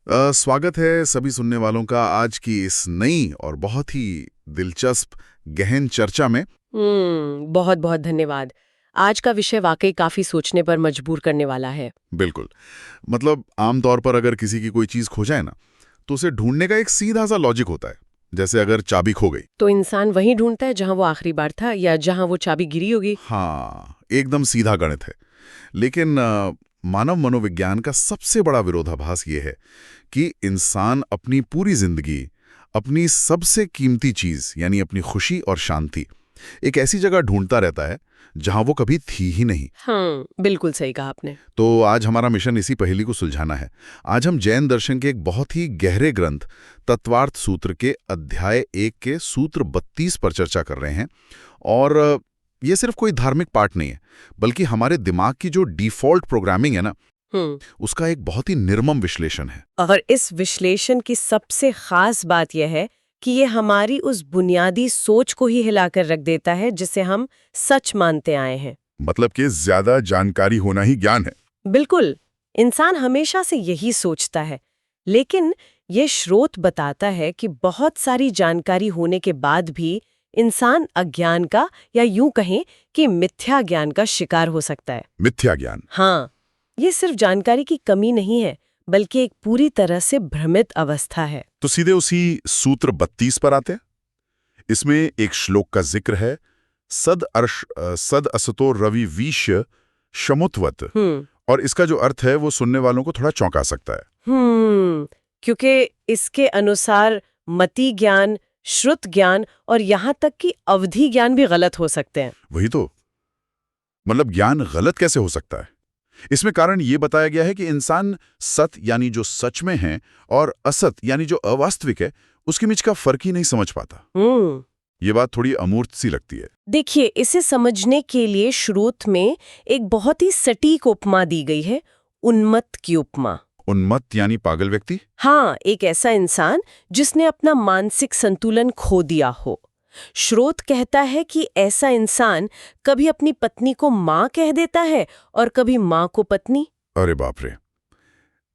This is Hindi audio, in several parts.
स्वागत है सभी सुनने वालों का आज की इस नई और बहुत ही दिलचस्प गहन चर्चा में। बहुत बहुत धन्यवाद। आज का विषय वाकई काफी सोचने पर मजबूर करने वाला है। बिल्कुल। मतलब आमतौर पर अगर किसी की कोई चीज खो जाए ना, तो उसे ढूंढने का एक सीधा सा लॉजिक होता है। जैसे अगर चाबी खो गई तो इंसान वहीं ढूंढता है जहां वो आखिरी बार था या जहां वो चाबी गिरी होगी। हाँ, एकदम सीधा गणित है। लेकिन मानव मनोविज्ञान का सबसे बड़ा विरोधाभास ये है कि इंसान अपनी पूरी जिंदगी अपनी सबसे कीमती चीज यानी अपनी खुशी और शांति एक ऐसी जगह ढूंढता रहता है जहां वो कभी थी ही नहीं। हाँ, बिल्कुल सही कहा आपने। तो आज हमारा मिशन इसी पहेली को सुलझाना है। आज हम जैन दर्शन के एक बहुत ही गहरे ग्रंथ तत्वार्थ सूत्र के अध्याय 1 के सूत्र 32 पर चर्चा कर रहे हैं। और ये सिर्फ कोई धार्मिक पाठ नहीं है, बल्कि हमारे दिमाग की जो डिफॉल्ट प्रोग्रामिंग है ना, उसका एक बहुत ही निर्मम विश्लेषण है। और इस विश्लेषण की सबसे खास बात यह है कि ये हमारी उस बुनियादी सोच को ही हिलाकर रख देता है जिसे हम सच मानते आए हैं। मतलब कि ज्यादा जानकारी होना ही ज्ञान है। बिल्कुल, इंसान हमेशा से यही सोचता है। लेकिन ये स्रोत बताता है कि बहुत सारी जानकारी होने के बाद भी इंसान अज्ञान का या यूं कहें कि मिथ्या ज्ञान का शिकार हो सकता है। मिथ्या ज्ञान। हाँ, ये सिर्फ जानकारी की कमी नहीं है, बल्कि एक पूरी तरह से भ्रमित अवस्था है। तो सीधे उसी सूत्र 32 पर आते हैं। इसमें एक श्लोक का जिक्र है, सद असतो रवि वीष्य शमुत्वत। और इसका जो अर्थ है वो सुनने वालों को थोड़ा चौंका सकता है। क्योंकि इसके अनुसार मति ज्ञान, श्रुत ज्ञान और यहाँ तक कि अवधि ज्ञान भी गलत हो सकते हैं। वही तो, मतलब ज्ञान गलत कैसे हो सकता है? इसमें कारण ये बताया गया है कि इंसान सत यानी जो सच में है और असत यानी जो अवास्तविक है, उसके बीच का फर्क ही नहीं समझ पाता। ये बात थोड़ी अमूर्त सी लगती है। देखिए, इसे समझने के लिए स्रोत में एक बहुत ही सटीक उपमा दी गई है, उन्मत्त की उपमा। उन्मत्त यानी पागल व्यक्ति? हाँ, एक ऐसा इंसान जिसने अपना मानसिक संतुलन खो दिया हो। स्रोत कहता है कि ऐसा इंसान कभी अपनी पत्नी को माँ कह देता है और कभी माँ को पत्नी। अरे बाप रे।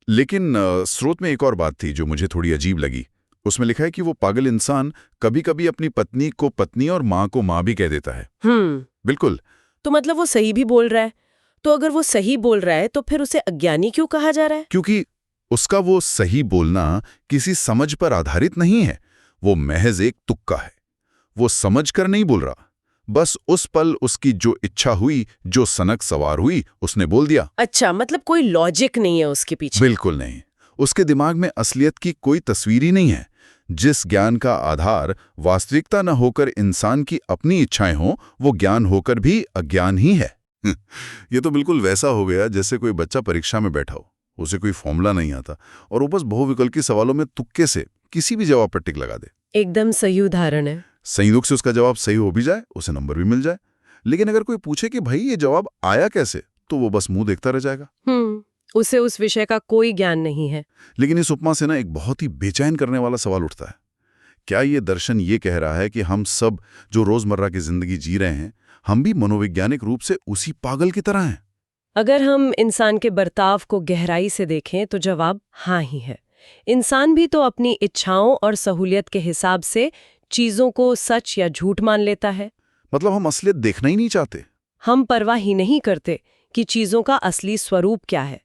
लेकिन स्रोत में एक और बात थी जो मुझे थोड़ी अजीब लगी। उसमें लिखा है कि वो पागल इंसान कभी-कभी अपनी पत्नी को पत्नी और माँ को माँ भी कह देता है। बिल्कुल। तो मतलब वो सही भी बोल रहा है। तो अगर वो सही बोल रहा है तो फिर उसे अज्ञानी क्यों कहा जा रहा है? क्योंकि उसका वो सही बोलना किसी समझ पर आधारित नहीं है। वो महज एक तुक्का है। वो समझकर नहीं बोल रहा, बस उस पल उसकी जो इच्छा हुई, जो सनक सवार हुई, उसने बोल दिया। अच्छा, मतलब कोई लॉजिक नहीं है उसके पीछे? बिल्कुल नहीं। उसके दिमाग में असलियत की कोई तस्वीर ही नहीं है। जिस ज्ञान का आधार वास्तविकता न होकर इंसान की अपनी इच्छाएं हों, वो ज्ञान होकर भी अज्ञान ही है। ये तो बिल्कुल वैसा हो गया जैसे कोई बच्चा परीक्षा में बैठा हो, उसे कोई फॉर्मूला नहीं आता और वो बस बहुविकल्पी सवालों में तुक्के से किसी भी जवाब पर टिक लगा दे। एकदम सही उदाहरण है। संयोग से उसका जवाब सही हो भी जाए, उसे नंबर भी मिल जाए। लेकिन अगर कोई पूछे कि भाई ये जवाब आया कैसे, तो वो बस मुंह देखता रह जाएगा। उसे उस विषय का कोई ज्ञान नहीं है। लेकिन इस उपमा से ना एक बहुत ही बेचैन करने वाला सवाल उठता है। क्या ये दर्शन ये कह रहा है कि हम सब जो रोजमर्रा की जिंदगी जी रहे हैं, हम भी मनोवैज्ञानिक रूप से उसी पागल की तरह हैं? अगर हम इंसान के बर्ताव को गहराई से देखें तो जवाब हाँ ही है। इंसान भी तो अपनी इच्छाओं और सहूलियत के हिसाब से चीजों को सच या झूठ मान लेता है। मतलब हम असलियत देखना ही नहीं चाहते। हम परवाह ही नहीं करते कि चीजों का असली स्वरूप क्या है।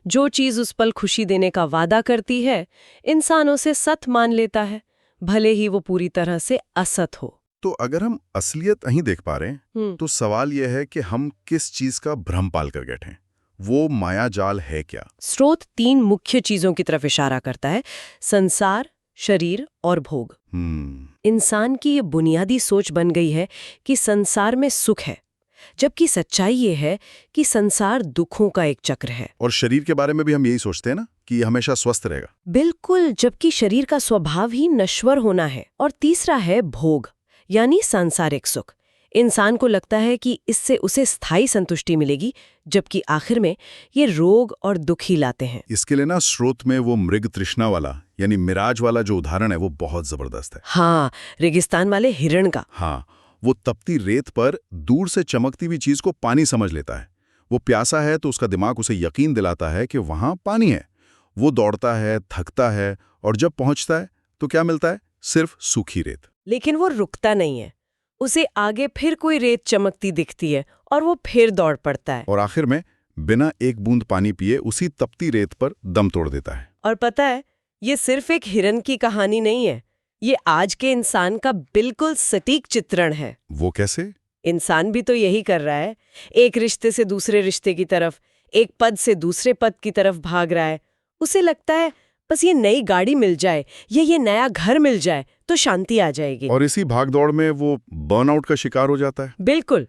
जो चीज उस पल खुशी देने का वादा करती है, इंसान उसे सत मान लेता है, भले ही वो पूरी तरह से असत हो। तो अगर हम असलियत नहीं देख पा रहे हैं, तो सवाल यह है कि हम किस चीज का भ्रम पाल कर बैठे हैं? वो मायाजाल है क्या? स्रोत 3 मुख्य चीजों की तरफ इशारा करता है: संसार, शरीर और भोग। इंसान की ये बुनियादी सोच बन गई है कि संसार में सुख है, जबकि सच्चाई ये है कि संसार दुखों का एक चक्र है। और शरीर के बारे में भी हम यही सोचते हैं ना, कि ये हमेशा स्वस्थ रहेगा। बिल्कुल, जबकि शरीर का स्वभाव ही नश्वर होना है। और तीसरा है भोग, यानी सांसारिक सुख। इंसान को लगता है कि इससे उसे स्थायी संतुष्टि मिलेगी, जबकि आखिर में ये रोग और दुख ही लाते हैं। इसके लिए ना स्रोत में वो मृग तृष्णा वाला यानी मिराज वाला जो उदाहरण है वो बहुत जबरदस्त है। हाँ, रेगिस्तान वाले हिरण का। हाँ, वो तपती रेत पर दूर से चमकती हुई चीज को पानी समझ लेता है। वो प्यासा है तो उसका दिमाग उसे यकीन दिलाता है कि वहां पानी है। वो दौड़ता है, थकता है, और जब पहुंचता है तो क्या मिलता है? सिर्फ सूखी रेत। लेकिन वो रुकता नहीं है। उसे आगे फिर कोई रेत चमकती दिखती है और वो फिर दौड़ पड़ता है। और आखिर में बिना एक बूंद पानी पिए उसी तपती रेत पर दम तोड़ देता है। और पता है, ये सिर्फ एक हिरन की कहानी नहीं है, ये आज के इंसान का बिल्कुल सटीक चित्रण है। वो कैसे? इंसान भी तो यही कर रहा है। एक रिश्ते से दूसरे रिश्ते की तरफ, एक पद से दूसरे पद की तरफ भाग रहा है। उसे लगता है बस ये नई गाड़ी मिल जाए या ये नया घर मिल जाए तो शांति आ जाएगी। और इसी भागदौड़ में वो बर्नआउट का शिकार हो जाता है। बिल्कुल।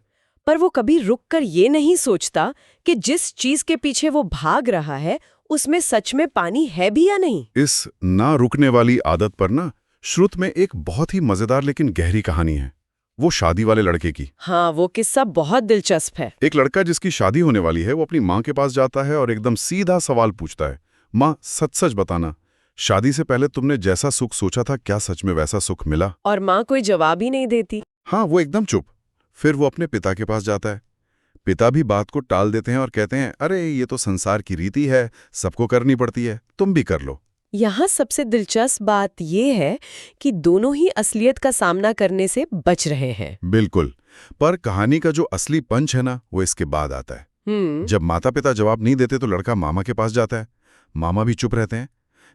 पर वो कभी रुककर ये नहीं सोचता कि जिस चीज के पीछे वो भाग रहा है उसमें सच में पानी है भी या नहीं। इस ना रुकने वाली आदत पर ना श्रुत में एक बहुत ही मजेदार लेकिन गहरी कहानी है, वो शादी वाले लड़के की। हाँ, वो किस्सा बहुत दिलचस्प है। एक लड़का जिसकी शादी होने वाली है, वो अपनी माँ के पास जाता है और एकदम सीधा सवाल पूछता है, माँ सच सच बताना, शादी से पहले तुमने जैसा सुख सोचा था क्या सच में वैसा सुख मिला? और माँ कोई जवाब ही नहीं देती। हाँ, वो एकदम चुप। फिर वो अपने पिता के पास जाता है। पिता भी बात को टाल देते हैं और कहते हैं, अरे ये तो संसार की रीति है, सबको करनी पड़ती है, तुम भी कर लो। यहाँ सबसे दिलचस्प बात ये है कि दोनों ही असलियत का सामना करने से बच रहे हैं। बिल्कुल। पर कहानी का जो असली पंच है ना, वो इसके बाद आता है। जब माता पिता जवाब नहीं देते तो लड़का मामा के पास जाता है। मामा भी चुप रहते हैं।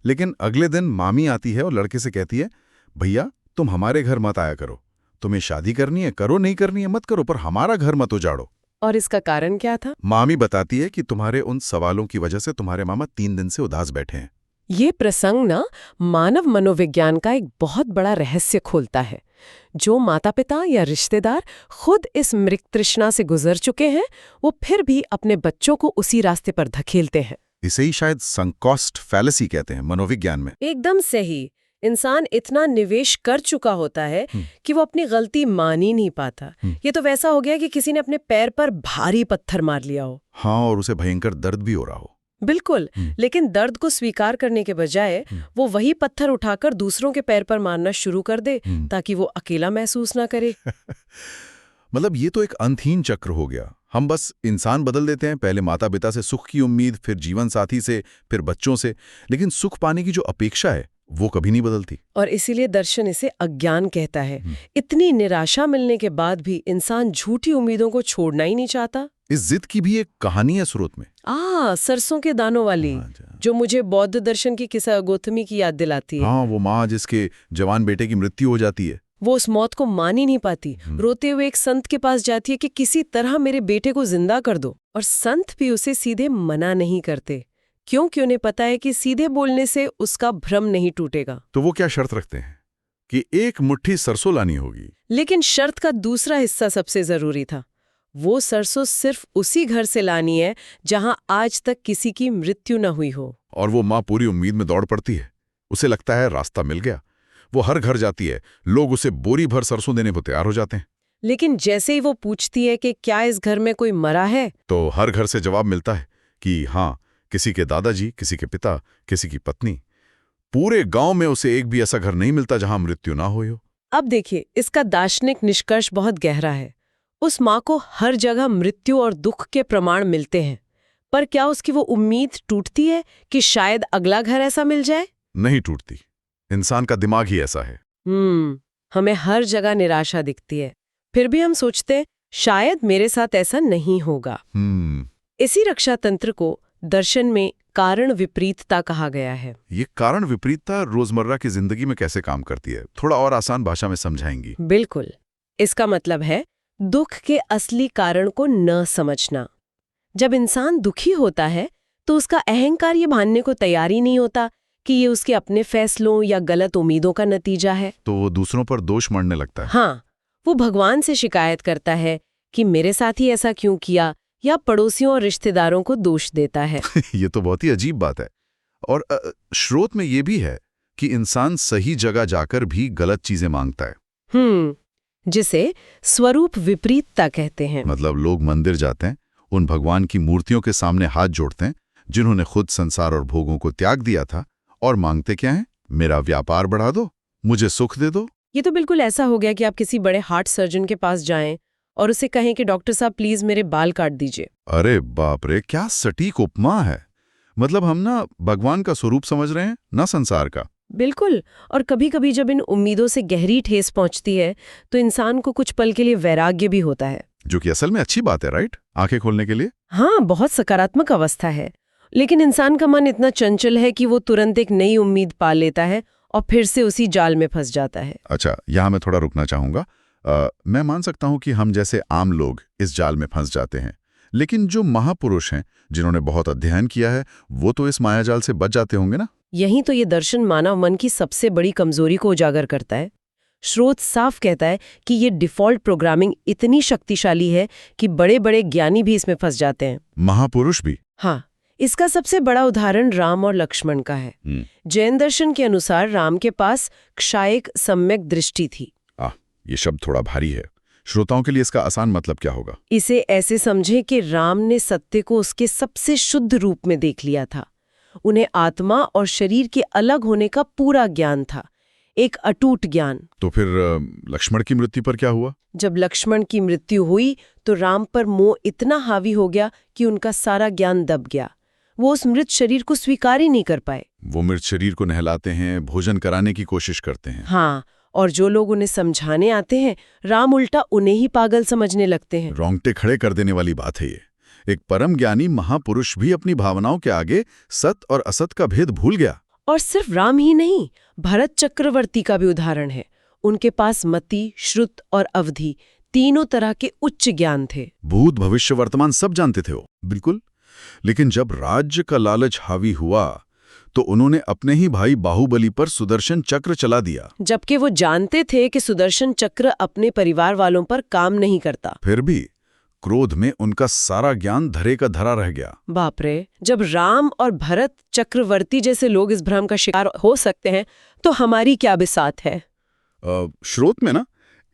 लेकिन अगले दिन मामी आती है और लड़के से कहती है, भैया तुम हमारे घर मत आया करो, तुम्हें शादी करनी है करो, नहीं करनी है मत करो, पर हमारा घर मत उजाड़ो। और इसका कारण क्या था? मामी बताती है कि तुम्हारे उन सवालों की वजह से तुम्हारे मामा 3 दिन से उदास बैठे हैं। ये प्रसंग ना मानव मनोविज्ञान का एक बहुत बड़ा रहस्य खोलता है। जो माता पिता या रिश्तेदार खुद इस मृग तृष्णा से गुजर चुके हैं, वो फिर भी अपने बच्चों को उसी रास्ते पर धकेलते हैं। इसे ही शायद संक कॉस्ट फैलेसी कहते हैं मनोविज्ञान में। एकदम सही। इंसान इतना निवेश कर चुका होता है कि वो अपनी गलती मान ही नहीं पाता। ये तो वैसा हो गया कि किसी ने अपने पैर पर भारी पत्थर मार लिया हो। हाँ, और उसे भयंकर दर्द भी हो रहा हो। बिल्कुल। लेकिन दर्द को स्वीकार करने के बजाय वो वही पत्थर उठाकर दूसरों के पैर पर मारना शुरू कर दे ताकि वो अकेला महसूस ना करे। मतलब ये तो एक अंतहीन चक्र हो गया। हम बस इंसान बदल देते हैं, पहले माता पिता से सुख की उम्मीद, फिर जीवन साथी से, फिर बच्चों से, लेकिन सुख पाने की जो अपेक्षा है वो कभी नहीं बदलती। और इसीलिए दर्शन इसे अज्ञान कहता है। इतनी निराशा मिलने के बाद भी इंसान झूठी उम्मीदों को छोड़ना ही नहीं चाहता। इस जिद की भी एक कहानी है स्रोत में। सरसों के दानों वाली, जो मुझे बौद्ध दर्शन की किस्सा गौतमी की याद दिलाती है। हाँ, वो माँ जिसके जवान बेटे की मृत्यु हो जाती है, वो उस मौत को मान ही नहीं पाती। रोते हुए एक संत के पास जाती है कि किसी तरह मेरे बेटे को जिंदा कर दो, और संत भी उसे सीधे मना नहीं करते, क्योंकि उन्हें पता है कि सीधे बोलने से उसका भ्रम नहीं टूटेगा। तो वो क्या शर्त रखते हैं कि एक मुट्ठी सरसों लानी होगी। लेकिन शर्त का दूसरा हिस्सा सबसे जरूरी था। वो सरसों सिर्फ उसी घर से लानी है जहां आज तक किसी की मृत्यु न हुई हो। और वो माँ पूरी उम्मीद में दौड़ पड़ती है। उसे लगता है रास्ता मिल गया। वो हर घर जाती है, लोग उसे बोरी भर सरसों देने को तैयार हो जाते हैं। लेकिन जैसे ही वो पूछती है कि क्या इस घर में कोई मरा है, तो हर घर से जवाब मिलता है कि हाँ, किसी के दादाजी, किसी के पिता, किसी की पत्नी। पूरे गांव में उसे एक भी ऐसा घर नहीं मिलता जहां मृत्यु ना हुई हो। अब देखिए, इसका दार्शनिक निष्कर्ष बहुत गहरा है। उस माँ को हर जगह मृत्यु और दुख के प्रमाण मिलते हैं, पर क्या उसकी वो उम्मीद टूटती है कि शायद अगला घर ऐसा मिल जाए? नहीं टूटती। इंसान का दिमाग ही ऐसा है। हमें हर जगह निराशा दिखती है, फिर भी हम सोचते शायद मेरे साथ ऐसा नहीं होगा। इसी रक्षा तंत्र को दर्शन में कारण विपरीतता कहा गया है। ये कारण विपरीतता रोजमर्रा की जिंदगी में कैसे काम करती है, थोड़ा और आसान भाषा में समझाएंगी? बिल्कुल। इसका मतलब है दुख के असली कारण को न समझना। जब इंसान दुखी होता है तो उसका अहंकार ये मानने को तैयार ही नहीं होता कि ये उसके अपने फैसलों या गलत उम्मीदों का नतीजा है। तो वो दूसरों पर दोष मढ़ने लगता है। हाँ, वो भगवान से शिकायत करता है कि मेरे साथ ही ऐसा क्यों किया, या पड़ोसियों और रिश्तेदारों को दोष देता है। ये तो बहुत ही अजीब बात है। और स्रोत में ये भी है कि इंसान सही जगह जाकर भी गलत चीजें मांगता है। जिसे स्वरूप विपरीतता कहते हैं। मतलब लोग मंदिर जाते हैं, उन भगवान की मूर्तियों के सामने हाथ जोड़ते हैं जिन्होंने खुद संसार और भोगों को त्याग दिया था, और मांगते क्या है? मेरा व्यापार बढ़ा दो, मुझे सुख दे दो। ये तो बिल्कुल ऐसा हो गया कि आप किसी बड़े हार्ट सर्जन के पास जाएं और उसे कहें कि डॉक्टर साहब प्लीज मेरे बाल काट दीजिए। अरे बाप रे, क्या सटीक उपमा है। मतलब हम ना भगवान का स्वरूप समझ रहे हैं, ना संसार का। बिल्कुल। और कभी कभी जब इन उम्मीदों से गहरी ठेस पहुंचती है तो इंसान को कुछ पल के लिए वैराग्य भी होता है, जो कि असल में अच्छी बात है, राइट? आंखें खोलने के लिए। हाँ, बहुत सकारात्मक अवस्था है। लेकिन इंसान का मन इतना चंचल है कि वो तुरंत एक नई उम्मीद पाल लेता है और फिर से उसी जाल में फंस जाता है। अच्छा, यहाँ मैं थोड़ा रुकना चाहूंगा। मैं मान सकता हूँ कि हम जैसे आम लोग इस जाल में फंस जाते हैं, लेकिन जो महापुरुष हैं जिन्होंने बहुत अध्ययन किया है, वो तो इस मायाजाल से बच जाते होंगे ना? यही तो ये दर्शन मानव मन की सबसे बड़ी कमजोरी को उजागर करता है। स्रोत साफ कहता है कि ये डिफॉल्ट प्रोग्रामिंग इतनी शक्तिशाली है कि बड़े बड़े ज्ञानी भी इसमें फंस जाते हैं। महापुरुष भी? हाँ, इसका सबसे बड़ा उदाहरण राम और लक्ष्मण का है। जैन दर्शन के अनुसार राम के पास क्षायक सम्यक दृष्टि थी। ये शब्द थोड़ा भारी है। श्रोताओं के लिए इसका आसान मतलब क्या होगा? इसे ऐसे समझे कि राम ने सत्य को उसके सबसे शुद्ध रूप में देख लिया था। उन्हें आत्मा और शरीर के अलग होने का पूरा ज्ञान था, एक अटूट ज्ञान। तो फिर लक्ष्मण की मृत्यु पर क्या हुआ? जब लक्ष्मण की मृत्यु हुई तो राम पर मोह इतना हावी हो गया कि उनका सारा ज्ञान दब गया। वो उस मृत शरीर को स्वीकार ही नहीं कर पाए। वो मृत शरीर को नहलाते हैं, भोजन कराने की कोशिश करते हैं। हाँ, और जो लोग उन्हें समझाने आते हैं, राम उल्टा उन्हें ही पागल समझने लगते हैं। रोंगटे खड़े कर देने वाली बात है ये। एक परम ज्ञानी महापुरुष भी अपनी भावनाओं के आगे सत और असत का भेद भूल गया। और सिर्फ राम ही नहीं, भरत चक्रवर्ती का भी उदाहरण है। उनके पास मति, श्रुत और अवधि तीनों तरह के उच्च ज्ञान थे। भूत, भविष्य, वर्तमान सब जानते थे वो, बिल्कुल। लेकिन जब राज्य का लालच हावी हुआ तो उन्होंने अपने ही भाई बाहुबली पर सुदर्शन चक्र चला दिया, जबकि वो जानते थे कि सुदर्शन चक्र अपने परिवार वालों पर काम नहीं करता। फिर भी क्रोध में उनका सारा ज्ञान धरे का धरा रह गया। बाप रे, जब राम और भरत चक्रवर्ती जैसे लोग इस भ्रम का शिकार हो सकते हैं तो हमारी क्या बिसात है? स्रोत में ना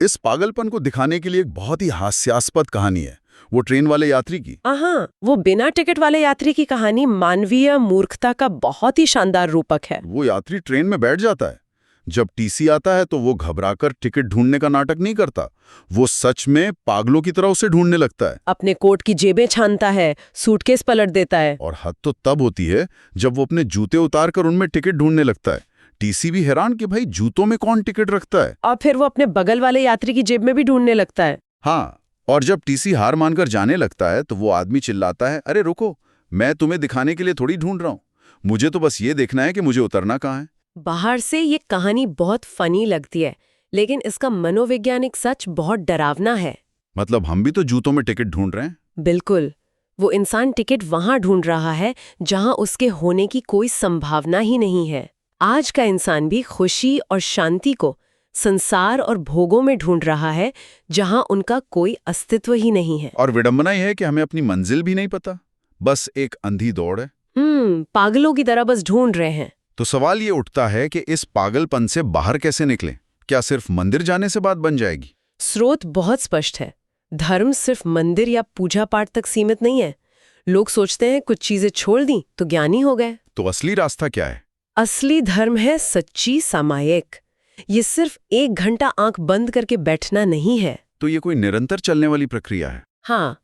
इस पागलपन को दिखाने के लिए एक बहुत ही हास्यास्पद कहानी है, वो ट्रेन वाले यात्री की। हाँ, वो बिना टिकट वाले यात्री की कहानी मानवीय मूर्खता का बहुत ही शानदार रूपक है। वो यात्री ट्रेन में बैठ जाता है, जब टीसी आता है तो वो घबराकर टिकट ढूंढने का नाटक नहीं करता, वो सच में पागलों की तरह उसे ढूंढने लगता है। अपने कोट की जेबें छानता है, सूटकेस पलट देता है। और हद तो तब होती है जब वो अपने जूते उतार कर उनमें टिकट ढूंढने लगता है। टीसी भी हैरान कि भाई जूतों में कौन टिकट रखता है। और फिर वो अपने बगल वाले यात्री की जेब में भी ढूंढने लगता है। हाँ, और जब टीसी हार मानकर जाने लगता है तो वो आदमी चिल्लाता है, अरे रुको, मैं तुम्हें दिखाने के लिए थोड़ी ढूंढ रहा हूँ, मुझे तो बस ये देखना है कि मुझे उतरना कहाँ है। बाहर से ये कहानी बहुत फनी लगती है, लेकिन इसका मनोवैज्ञानिक सच बहुत डरावना है। मतलब हम भी तो जूतों में टिकट ढूंढ रहे हैं। बिल्कुल। वो इंसान टिकट वहां ढूंढ रहा है जहां उसके होने की कोई संभावना ही नहीं है। आज का इंसान भी खुशी और शांति को संसार और भोगों में ढूंढ रहा है जहां उनका कोई अस्तित्व ही नहीं है। और विडंबना यह है कि हमें अपनी मंजिल भी नहीं पता, बस एक अंधी दौड़ है। पागलों की तरह बस ढूंढ रहे हैं। तो सवाल ये उठता है कि इस पागलपन से बाहर कैसे निकलें? क्या सिर्फ मंदिर जाने से बात बन जाएगी? स्रोत बहुत स्पष्ट है। धर्म सिर्फ मंदिर या पूजा पाठ तक सीमित नहीं है। लोग सोचते हैं कुछ चीजें छोड़ दी तो ज्ञानी हो गए। तो असली रास्ता क्या है? असली धर्म है सच्ची सामायिक। ये सिर्फ 1 घंटा आंख बंद करके बैठना नहीं है। तो ये कोई निरंतर चलने वाली प्रक्रिया है? हाँ,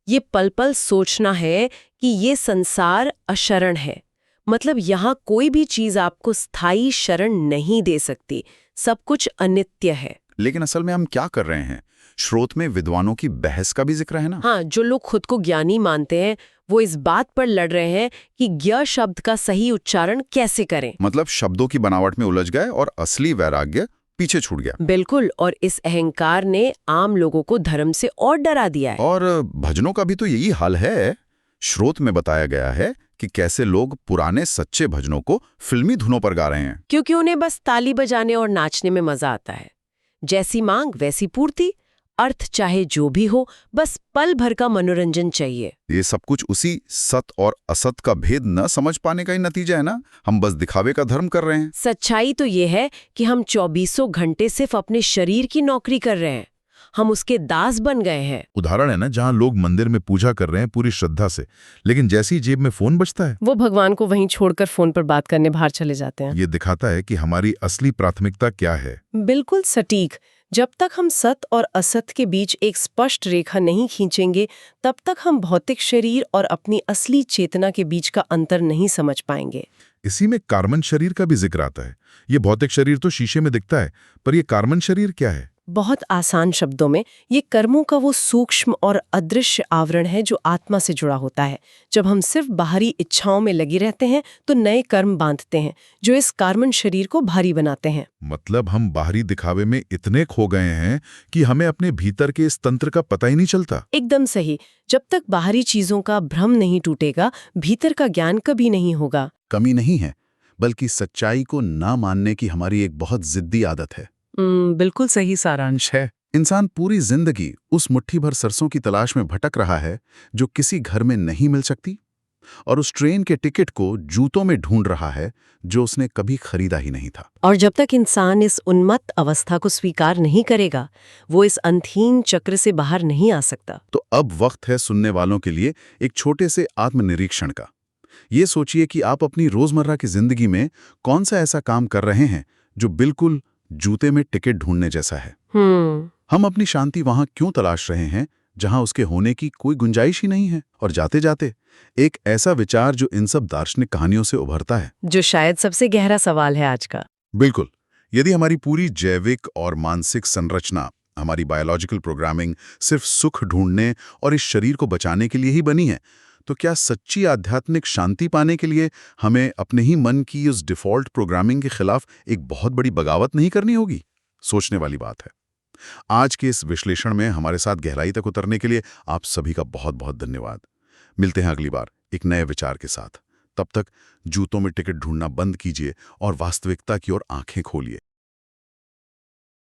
ये पल पल सोचना है कि ये संसार अशरण है। मतलब यहाँ कोई भी चीज आपको स्थायी शरण नहीं दे सकती, सब कुछ अनित्य है। लेकिन असल में हम क्या कर रहे हैं? स्रोत में विद्वानों की बहस का भी जिक्र है ना? हाँ, जो लोग खुद को ज्ञानी मानते हैं वो इस बात पर लड़ रहे हैं कि ज्ञ शब्द का सही उच्चारण कैसे करें। मतलब शब्दों की बनावट में उलझ गए और असली वैराग्य पीछे छूट गया। बिल्कुल, और इस अहंकार ने आम लोगों को धर्म से और डरा दिया है। और भजनों का भी तो यही हाल है। स्रोत में बताया गया है कि कैसे लोग पुराने सच्चे भजनों को फिल्मी धुनों पर गा रहे हैं, क्योंकि उन्हें बस ताली बजाने और नाचने में मजा आता है। जैसी मांग वैसी पूर्ति, अर्थ चाहे जो भी हो, बस पल भर का मनोरंजन चाहिए। ये सब कुछ उसी सत और असत का भेद न समझ पाने का ही नतीजा है ना। हम बस दिखावे का धर्म कर रहे हैं। सच्चाई तो ये है कि हम 24 घंटे सिर्फ अपने शरीर की नौकरी कर रहे हैं। हम उसके दास बन गए हैं। उदाहरण है ना, जहाँ लोग मंदिर में पूजा कर रहे हैं पूरी श्रद्धा से, लेकिन जैसे ही जेब में फोन बजता है वो भगवान को वहीं छोड़कर फोन पर बात करने बाहर चले जाते हैं। ये दिखाता है कि हमारी असली प्राथमिकता क्या है। बिल्कुल सटीक। जब तक हम सत और असत के बीच एक स्पष्ट रेखा नहीं खींचेंगे, तब तक हम भौतिक शरीर और अपनी असली चेतना के बीच का अंतर नहीं समझ पाएंगे। इसी में कार्बन शरीर का भी जिक्र आता है। ये भौतिक शरीर तो शीशे में दिखता है, पर ये कार्बन शरीर क्या है? बहुत आसान शब्दों में, ये कर्मों का वो सूक्ष्म और अदृश्य आवरण है जो आत्मा से जुड़ा होता है। जब हम सिर्फ बाहरी इच्छाओं में लगे रहते हैं तो नए कर्म बांधते हैं जो इस कार्बन शरीर को भारी बनाते हैं। मतलब हम बाहरी दिखावे में इतने खो गए हैं कि हमें अपने भीतर के इस तंत्र का पता ही नहीं चलता। एकदम सही। जब तक बाहरी चीजों का भ्रम नहीं टूटेगा, भीतर का ज्ञान कभी नहीं होगा। कमी नहीं है, बल्कि सच्चाई को ना मानने की हमारी एक बहुत जिद्दी आदत है। बिल्कुल सही सारांश है। इंसान पूरी जिंदगी उस मुट्ठी भर सरसों की तलाश में भटक रहा है जो किसी घर में नहीं मिल सकती, और उस ट्रेन के टिकट को जूतों में ढूंढ रहा है जो उसने कभी खरीदा ही नहीं था। और जब तक इंसान इस उन्मत्त अवस्था को स्वीकार नहीं करेगा, वो इस अंतहीन चक्र से बाहर नहीं आ सकता। तो अब वक्त है सुनने वालों के लिए एक छोटे से आत्मनिरीक्षण का। ये सोचिए कि आप अपनी रोजमर्रा की जिंदगी में कौन सा ऐसा काम कर रहे हैं जो बिल्कुल जूते में टिकट ढूंढने जैसा है। हम अपनी शांति वहां क्यों तलाश रहे हैं जहां उसके होने की कोई गुंजाइश ही नहीं है? और जाते जाते एक ऐसा विचार जो इन सब दार्शनिक कहानियों से उभरता है, जो शायद सबसे गहरा सवाल है आज का। बिल्कुल, यदि हमारी पूरी जैविक और मानसिक संरचना, हमारी बायोलॉजिकल प्रोग्रामिंग सिर्फ सुख ढूंढने और इस शरीर को बचाने के लिए ही बनी है, तो क्या सच्ची आध्यात्मिक शांति पाने के लिए हमें अपने ही मन की उस डिफॉल्ट प्रोग्रामिंग के खिलाफ एक बहुत बड़ी बगावत नहीं करनी होगी? सोचने वाली बात है। आज के इस विश्लेषण में हमारे साथ गहराई तक उतरने के लिए आप सभी का बहुत बहुत धन्यवाद। मिलते हैं अगली बार एक नए विचार के साथ। तब तक जूतों में टिकट ढूंढना बंद कीजिए और वास्तविकता की ओर आंखें खोलिए।